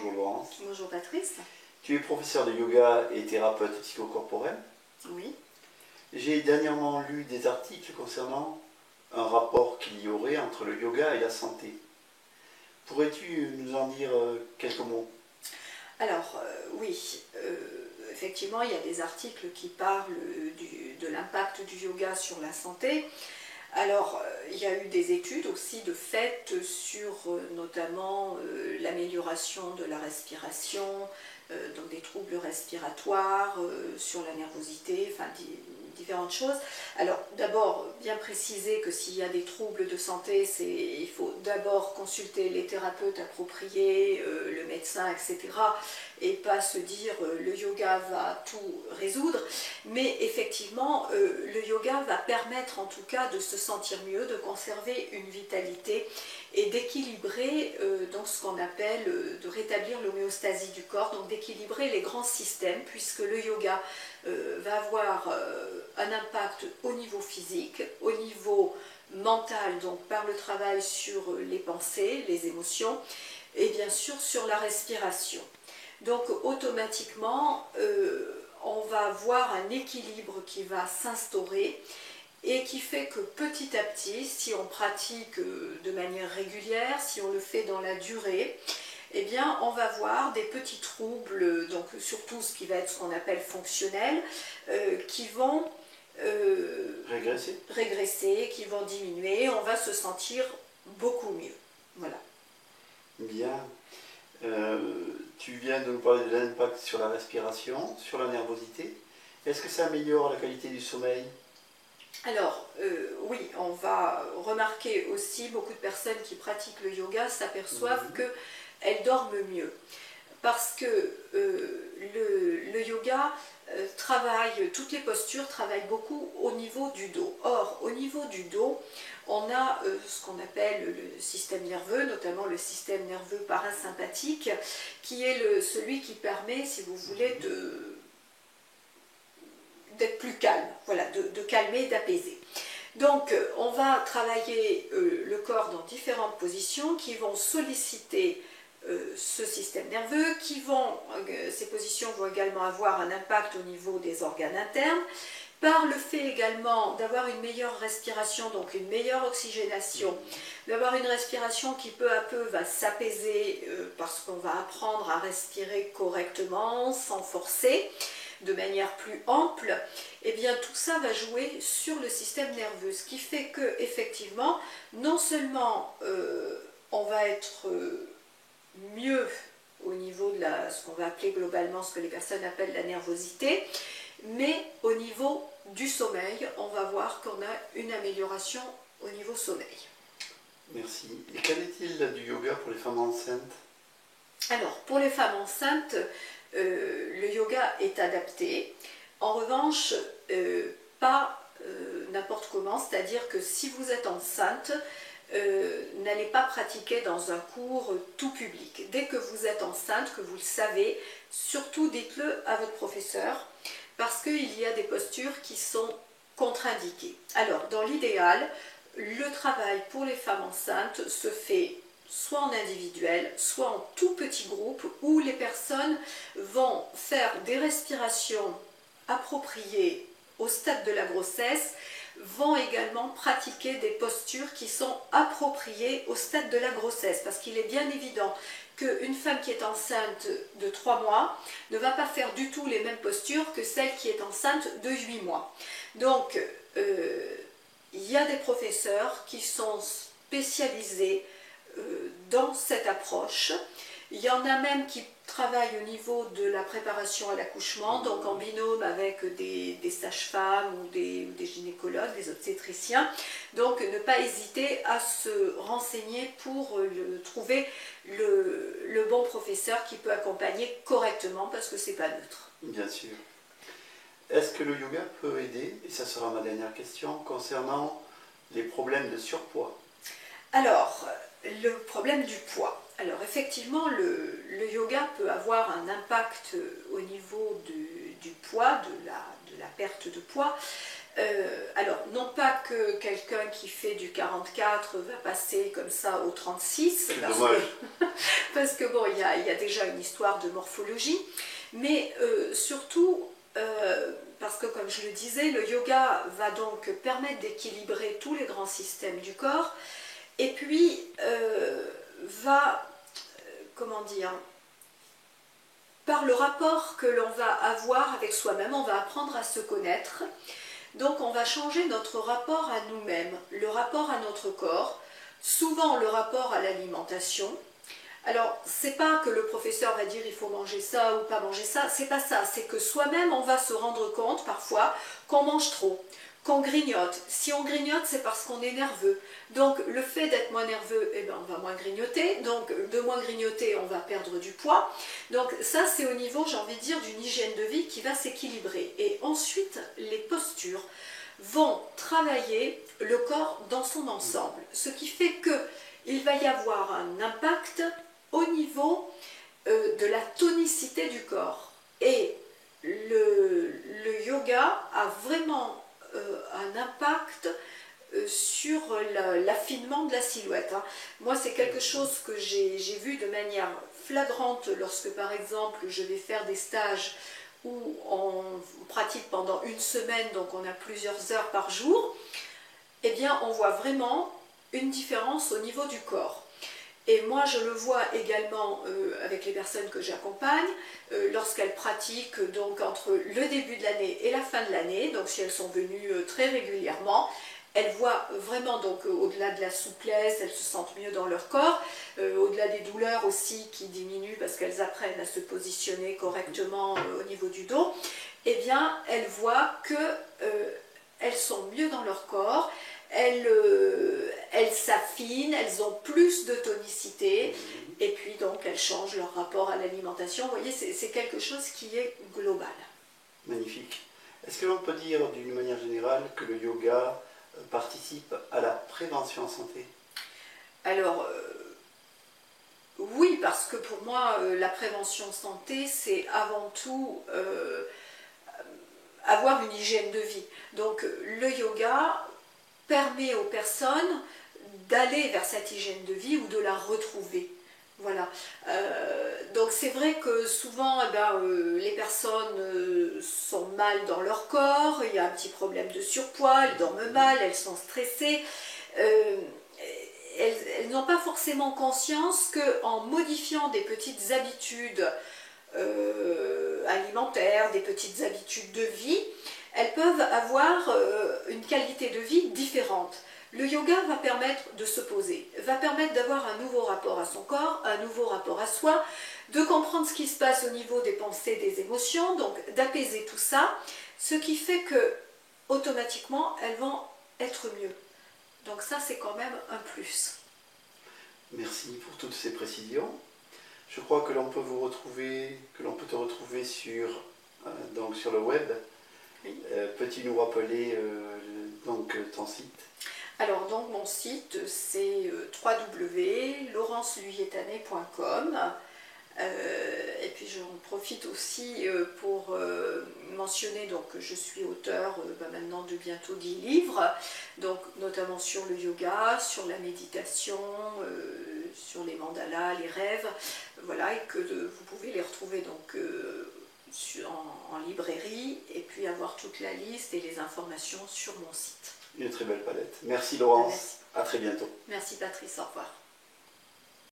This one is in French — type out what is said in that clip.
Bonjour Laurence. Bonjour Patrice. Tu es professeur de yoga et thérapeute psychocorporel. Oui. J'ai dernièrement lu des articles concernant un rapport qu'il y aurait entre le yoga et la santé. Pourrais-tu nous en dire quelques mots? Alors, oui, effectivement, il y a des articles qui parlent de l'impact du yoga sur la santé. Alors, il y a eu des études aussi de fait sur notamment l'amélioration de la respiration, donc des troubles respiratoires, sur la nervosité, enfin différentes choses. Alors, d'abord, bien préciser que s'il y a des troubles de santé, il faut d'abord consulter les thérapeutes appropriés, le médecin, etc. Et pas se dire le yoga va tout résoudre. Mais effectivement, le yoga va permettre en tout cas de se sentir mieux, de conserver une vitalité et d'équilibrer donc ce qu'on appelle, de rétablir l'homéostasie du corps, donc d'équilibrer les grands systèmes, puisque le yoga va avoir un impact au niveau physique, au niveau mental, donc par le travail sur les pensées, les émotions, et bien sûr sur la respiration. Donc automatiquement, on va avoir un équilibre qui va s'instaurer et qui fait que petit à petit, si on pratique de manière régulière, si on le fait dans la durée, eh bien, on va voir des petits troubles, donc surtout ce qui va être ce qu'on appelle fonctionnel, qui vont régresser, qui vont diminuer, on va se sentir beaucoup mieux. Voilà. Bien. Tu viens de nous parler de l'impact sur la respiration, sur la nervosité. Est-ce que ça améliore la qualité du sommeil? Alors, oui, on va remarquer aussi, beaucoup de personnes qui pratiquent le yoga s'aperçoivent qu'elles dorment mieux. Parce que le yoga travaille, toutes les postures travaillent beaucoup au niveau du dos. Or, au niveau du dos, on a ce qu'on appelle le système nerveux, notamment le système nerveux parasympathique, qui est celui qui permet, si vous voulez, d'être plus calme, voilà, de calmer, d'apaiser. Donc on va travailler le corps dans différentes positions qui vont solliciter ce système nerveux, ces positions vont également avoir un impact au niveau des organes internes, par le fait également d'avoir une meilleure respiration, donc une meilleure oxygénation, d'avoir une respiration qui peu à peu va s'apaiser parce qu'on va apprendre à respirer correctement, sans forcer, de manière plus ample, et bien tout ça va jouer sur le système nerveux, ce qui fait que effectivement, non seulement on va être mieux au niveau de ce qu'on va appeler globalement, ce que les personnes appellent la nervosité, mais au niveau du sommeil, on va voir qu'on a une amélioration au niveau sommeil. Merci. Et qu'en est-il du yoga pour les femmes enceintes? Alors, pour les femmes enceintes, le yoga est adapté. En revanche, pas n'importe comment, c'est-à-dire que si vous êtes enceinte, n'allez pas pratiquer dans un cours tout public. Dès que vous êtes enceinte, que vous le savez, surtout dites-le à votre professeur, parce qu'il y a des postures qui sont contre-indiquées. Alors, dans l'idéal, le travail pour les femmes enceintes se fait soit en individuel, soit en tout petit groupe, où les personnes vont faire des respirations appropriées au stade de la grossesse, vont également pratiquer des postures qui sont appropriées au stade de la grossesse, parce qu'il est bien évident qu'une femme qui est enceinte de 3 mois ne va pas faire du tout les mêmes postures que celle qui est enceinte de 8 mois. Donc, il y a des professeurs qui sont spécialisés dans cette approche. Il y en a même qui travaillent au niveau de la préparation à l'accouchement, donc en binôme avec des sages-femmes ou des gynécologues, des obstétriciens. Donc ne pas hésiter à se renseigner pour trouver le bon professeur qui peut accompagner correctement, parce que c'est pas neutre. Bien sûr. Est-ce que le yoga peut aider, et ça sera ma dernière question, concernant les problèmes de surpoids? Alors, le problème du poids. Alors effectivement, le yoga peut avoir un impact au niveau du poids, de la perte de poids, Alors, non pas que quelqu'un qui fait du 44 va passer comme ça au 36, parce que bon, il y a déjà une histoire de morphologie, mais surtout, parce que comme je le disais, le yoga va donc permettre d'équilibrer tous les grands systèmes du corps, et puis va, comment dire, par le rapport que l'on va avoir avec soi-même, on va apprendre à se connaître. Donc on va changer notre rapport à nous-mêmes, le rapport à notre corps, souvent le rapport à l'alimentation. Alors, c'est pas que le professeur va dire il faut manger ça ou pas manger ça, c'est pas ça, c'est que soi-même on va se rendre compte parfois qu'on mange trop, qu'on grignote. Si on grignote, c'est parce qu'on est nerveux. Donc le fait d'être moins nerveux, eh ben, on va moins grignoter. Donc de moins grignoter, on va perdre du poids. Donc ça, c'est au niveau, j'ai envie de dire, d'une hygiène de vie qui va s'équilibrer. Et ensuite, les postures vont travailler le corps dans son ensemble. Ce qui fait qu'il va y avoir un impact au niveau de la tonicité du corps. Et le yoga a vraiment un impact sur l'affinement de la silhouette. Moi, c'est quelque chose que j'ai vu de manière flagrante lorsque, par exemple, je vais faire des stages où on pratique pendant une semaine, donc on a plusieurs heures par jour. Eh bien, on voit vraiment une différence au niveau du corps. Et moi, je le vois également avec les personnes que j'accompagne, lorsqu'elles pratiquent donc entre le début de l'année et la fin de l'année, donc si elles sont venues très régulièrement, elles voient vraiment, donc au-delà de la souplesse, elles se sentent mieux dans leur corps, au-delà des douleurs aussi qui diminuent parce qu'elles apprennent à se positionner correctement au niveau du dos, eh bien, elles voient qu'elles sont mieux dans leur corps, elles s'affinent, elles ont plus de tonicité, et puis donc elles changent leur rapport à l'alimentation. Vous voyez, c'est quelque chose qui est global. Magnifique. Est-ce que l'on peut dire d'une manière générale que le yoga participe à la prévention en santé? Alors, oui, parce que pour moi, la prévention santé, c'est avant tout avoir une hygiène de vie. Donc, le yoga permet aux personnes d'aller vers cette hygiène de vie ou de la retrouver. Voilà. Donc c'est vrai que souvent les personnes sont mal dans leur corps, il y a un petit problème de surpoids, elles dorment mal, elles sont stressées. Elles n'ont pas forcément conscience qu'en modifiant des petites habitudes alimentaires, des petites habitudes de vie, elles peuvent avoir une qualité de vie différente. Le yoga va permettre de se poser, va permettre d'avoir un nouveau rapport à son corps, un nouveau rapport à soi, de comprendre ce qui se passe au niveau des pensées, des émotions, donc d'apaiser tout ça, ce qui fait que automatiquement elles vont être mieux. Donc ça, c'est quand même un plus. Merci pour toutes ces précisions. Je crois que l'on peut vous retrouver, que l'on peut te retrouver sur le web. Oui. Peux-tu nous rappeler donc ton site? Alors donc mon site c'est www.laurenceluyetannet.com et puis j'en profite aussi pour mentionner donc, que je suis auteure maintenant de bientôt 10 livres, donc notamment sur le yoga, sur la méditation, sur les mandalas, les rêves, voilà, et que vous pouvez les retrouver donc en librairie et puis avoir toute la liste et les informations sur mon site. Une très belle palette. Merci Laurence, merci. À très bientôt. Merci Patrice, au revoir.